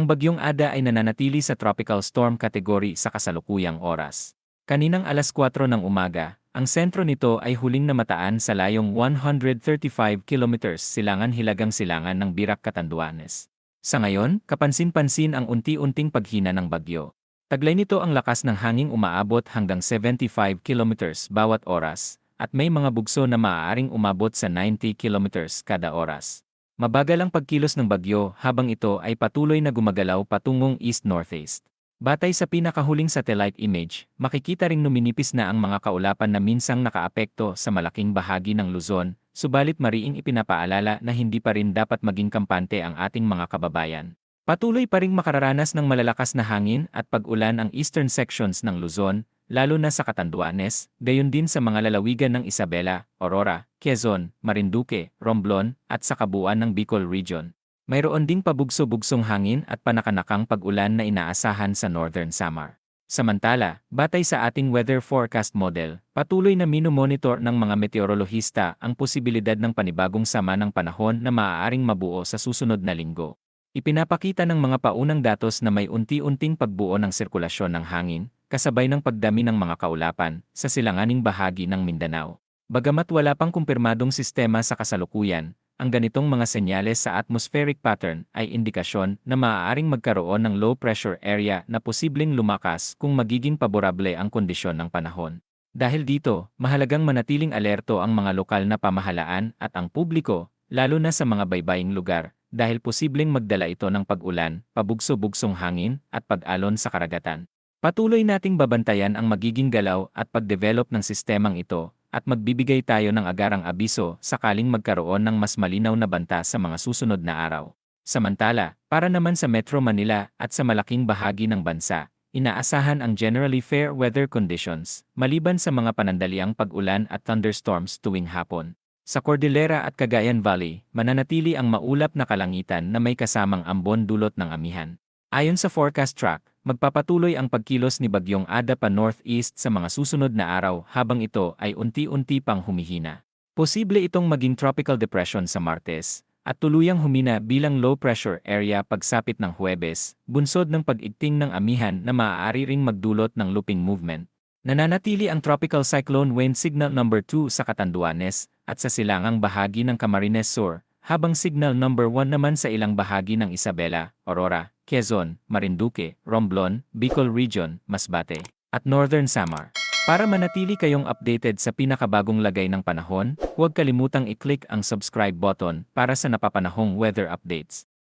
Ang bagyong Ada ay nananatili sa tropical storm category sa kasalukuyang oras. Kaninang alas 4 ng umaga, ang sentro nito ay huling namataan sa layong 135 kilometers silangan-hilagang silangan ng Birak, Catanduanes. Sa ngayon, kapansin-pansin ang unti-unting paghina ng bagyo. Taglay nito ang lakas ng hanging umaabot hanggang 75 kilometers bawat oras, at may mga bugso na maaaring umabot sa 90 kilometers kada oras. Mabagal ang pagkilos ng bagyo habang ito ay patuloy na gumagalaw patungong east-northeast. Batay sa pinakahuling satellite image, makikita ring numinipis na ang mga kaulapan na minsang nakaapekto sa malaking bahagi ng Luzon, subalit mariing ipinapaalala na hindi pa rin dapat maging kampante ang ating mga kababayan. Patuloy pa ring makararanas ng malalakas na hangin at pag-ulan ang eastern sections ng Luzon, lalo na sa Catanduanes, gayon din sa mga lalawigan ng Isabela, Aurora, Quezon, Marinduque, Romblon, at sa kabuuan ng Bicol Region. Mayroon ding pabugso-bugsong hangin at panakanakang pag-ulan na inaasahan sa Northern Samar. Samantala, batay sa ating weather forecast model, patuloy na minomonitor ng mga meteorolohista ang posibilidad ng panibagong sama ng panahon na maaaring mabuo sa susunod na linggo. Ipinapakita ng mga paunang datos na may unti-unting pagbuo ng sirkulasyon ng hangin, kasabay ng pagdami ng mga kaulapan sa silanganing bahagi ng Mindanao. Bagamat wala pang kumpirmadong sistema sa kasalukuyan, ang ganitong mga senyales sa atmospheric pattern ay indikasyon na maaaring magkaroon ng low pressure area na posibleng lumakas kung magiging paborable ang kondisyon ng panahon. Dahil dito, mahalagang manatiling alerto ang mga lokal na pamahalaan at ang publiko, lalo na sa mga baybaying lugar, dahil posibleng magdala ito ng pag-ulan, pabugso-bugsong hangin, at pag-alon sa karagatan. Patuloy nating babantayan ang magiging galaw at pag-develop ng sistemang ito, at magbibigay tayo ng agarang abiso sakaling magkaroon ng mas malinaw na banta sa mga susunod na araw. Samantala, para naman sa Metro Manila at sa malaking bahagi ng bansa, inaasahan ang generally fair weather conditions, maliban sa mga panandaliang pag-ulan at thunderstorms tuwing hapon. Sa Cordillera at Cagayan Valley, mananatili ang maulap na kalangitan na may kasamang ambon dulot ng amihan. Ayon sa forecast track, magpapatuloy ang pagkilos ni Bagyong Ada pa northeast sa mga susunod na araw habang ito ay unti-unti pang humihina. Posible itong maging tropical depression sa Martes, at tuluyang humina bilang low pressure area pagsapit ng Huwebes, bunsod ng pag-igting ng amihan na maaari ring magdulot ng looping movement. Nananatili ang Tropical Cyclone Wind Signal number 2 sa Catanduanes at sa silangang bahagi ng Camarines Sur, habang Signal number 1 naman sa ilang bahagi ng Isabela, Aurora, Quezon, Marinduque, Romblon, Bicol Region, Masbate, at Northern Samar. Para manatili kayong updated sa pinakabagong lagay ng panahon, huwag kalimutang i-click ang subscribe button para sa napapanahong weather updates.